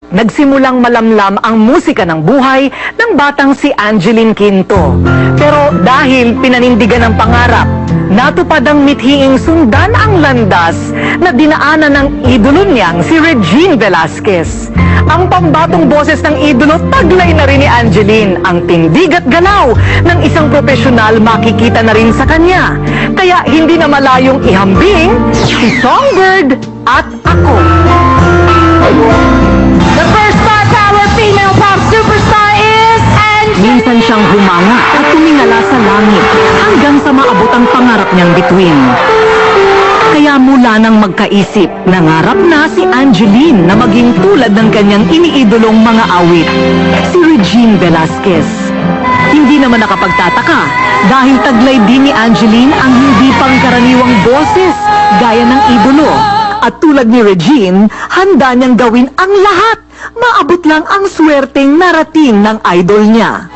Nagsimulang malamlam ang musika ng buhay ng batang si Angeline Quinto. Pero dahil pinanindigan ng pangarap, natupad ang mithiing sundan ang landas na dinaanan ng idolo niyang si Regine Velasquez. Ang pambatong boses ng idolo, taglay na rin ni Angeline. Ang tindig at galaw ng isang profesional makikita na rin sa kanya. Kaya hindi na malayong ihambing si Songbird at ako. The first five-power female pop superstar is Angeline. Minsan siyang humanga at tumingala sa langit hanggang sa maabot ang pangarap niyang bituin. Kaya mula nang magkaisip, nangarap na si Angeline na maging tulad ng kanyang iniidolong mga awit, si Regine Velasquez. Hindi naman nakapagtataka dahil taglay din ni Angeline ang hindi pangkaraniwang boses gaya ng idolo. At tulad ni Regine, handa niyang gawin ang lahat. Maabot lang ang swerteng narating ng idol niya.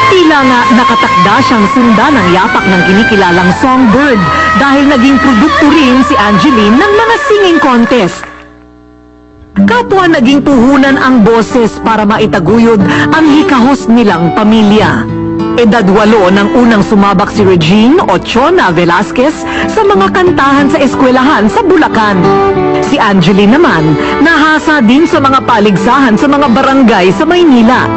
Tila nga nakatakda siyang sundan ang yapak ng kinikilalang Songbird dahil naging produkto rin si Angeline ng mga singing contest. Kapwa naging puhunan ang boses para maitaguyod ang hikahos nilang pamilya. Edad 8 nang unang sumabak si Regine o Chona Velasquez sa mga kantahan sa eskwelahan sa Bulacan. Si Angeline naman, nahasa din sa mga paligsahan sa mga barangay sa Maynila.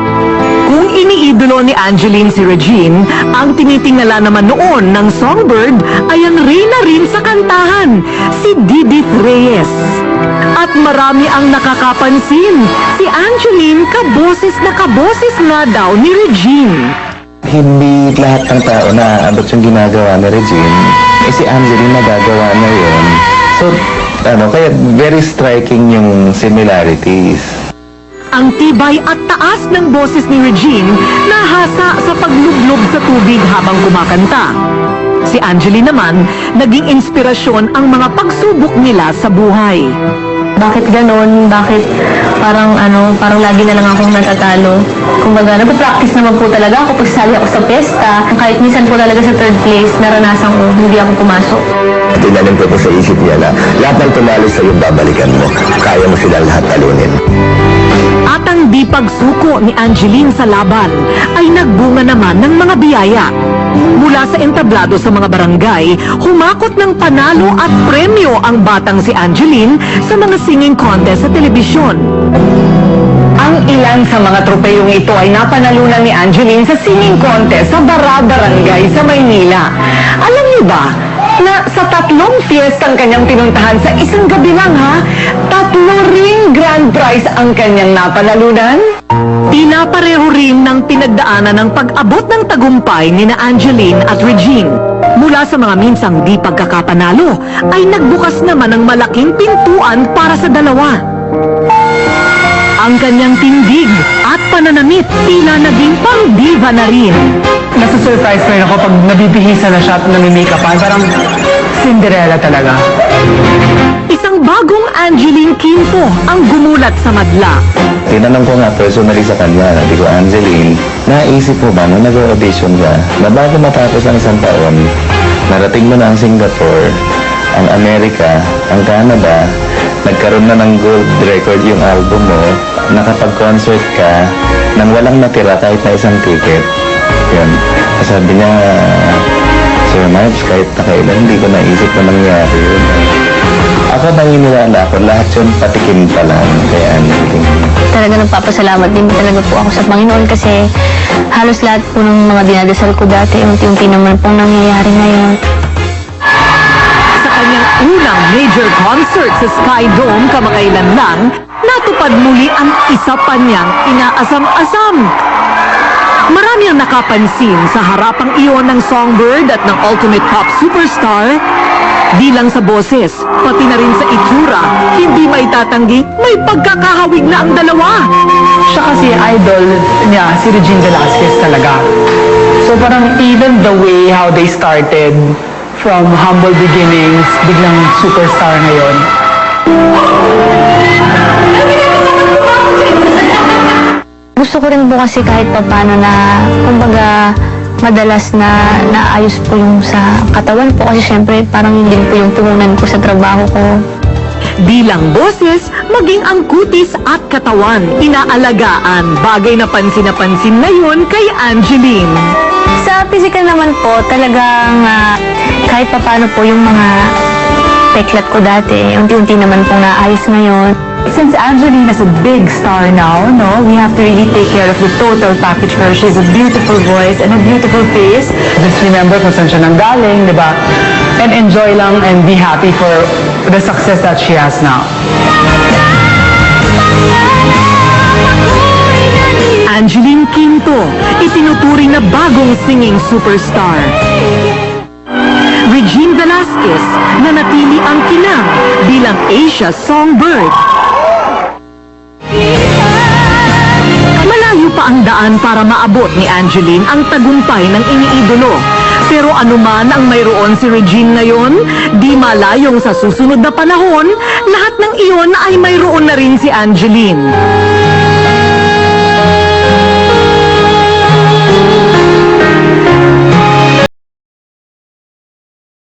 Kung iniidolo ni Angeline si Regine, ang tinitingala naman noon ng Songbird ay ang reyna rin sa kantahan, si Didith Reyes. At marami ang nakakapansin, si Angeline kaboses na daw ni Regine. Hindi lahat ng tao na abot yung ginagawa ni Regine, si Angeline nagagawa na yun. So, kaya very striking yung similarities. Ang tibay at taas ng boses ni Regine nahasa sa paglublob sa tubig habang kumakanta. Si Angeline naman, naging inspirasyon ang mga pagsubok nila sa buhay. Bakit ganon? Bakit parang lagi na lang akong natatalo? Kumbaga, nagpa-practice naman po talaga ako pag sali ako sa pesta. Kahit minsan po talaga sa third place, naranasan ko, hindi ako pumasok. Tinanim ko po sa isip niya na lahat ng tumalo sa iyo babalikan mo. Kaya mo silang lahat talunin. At ang di pagsuko ni Angeline sa laban ay nagbunga naman ng mga biyaya. Mula sa entablado sa mga barangay, humakot ng panalo at premyo ang batang si Angeline sa mga singing contest sa telebisyon. Ang ilan sa mga tropeyong ito ay napanalunan ni Angeline sa singing contest sa Barangay sa Maynila. Alam niyo ba na sa 3 fiestang kanyang pinuntahan sa isang gabi lang 3 ring grand prize ang kanyang napanalunan? Pinapareho rin ng pinagdaanan ng pag-abot ng tagumpay ni na Angeline at Regine. Mula sa mga minsang di pagkakapanalo, ay nagbukas naman ng malaking pintuan para sa dalawa. Ang kanyang tindig at pananamit tila naging pang-diva na rin. Nasa-surprise pa rin ako pag nabibihisa na siya at namimake-upan. Parang Cinderella talaga. Isang bagong Angeline Quinto ang gumulat sa madla. Tinanong ko nga personally sa kanya, sabi ko, Angeline, naisip mo ba nung nag-audition ka na bago matapos ang isang taon, narating mo na ang Singapore, ang Amerika, ang Canada, nagkaroon na ng gold record yung album mo, nakapag-concert ka, nang walang natira kahit na isang ticket. Yan. Sabi niya, Sir Marbs, kahit na kailan, hindi ko naisip na nangyari yun. Ako naniniwala ako, lahat yun patikim pa lang kay Angeline. Talaga nagpapasalamat din talaga po ako sa Panginoon kasi halos lahat po ng mga dinadasal ko dati, unti-unti naman pong nangyayari ngayon. Sa kanyang unang major concert sa Sky Dome kamakailan lang, natupad muli ang isa pa niyang inaasam-asam. Marami ang nakapansin sa harapang iyon ng Songbird at ng Ultimate Pop Superstar. Di lang sa boses, pati na rin sa itsura, hindi may tatanggi, may pagkakahawig na ang dalawa. Siya kasi idol niya, si Regine Velasquez talaga. So parang even the way how they started from humble beginnings, biglang superstar ngayon. Gusto ko rin po kasi kahit paano na, kumbaga, madalas na naayos po yung sa katawan po kasi syempre parang yun din po yung puhunan ko sa trabaho ko. Bilang boses, maging ang kutis at katawan, inaalagaan. Bagay na pansin ngayon kay Angeline. Sa physical naman po, talagang kahit papaano po yung mga peklat ko dati, unti-unti naman pong naayos ngayon. Since Angeline is a big star now, no, we have to really take care of the total package for her. She has a beautiful voice and a beautiful face. Just remember kung saan siya nanggaling, di ba? And enjoy lang and be happy for the success that she has now. Angeline Quinto, itinuturing na bagong singing superstar. Regine Velasquez, nanatili ang kinang bilang Asia Songbird. Malayo pa ang daan para maabot ni Angeline ang tagumpay ng iniidolo. Pero anuman ang mayroon si Regine ngayon, di malayong sa susunod na panahon, lahat ng iyon ay mayroon na rin si Angeline.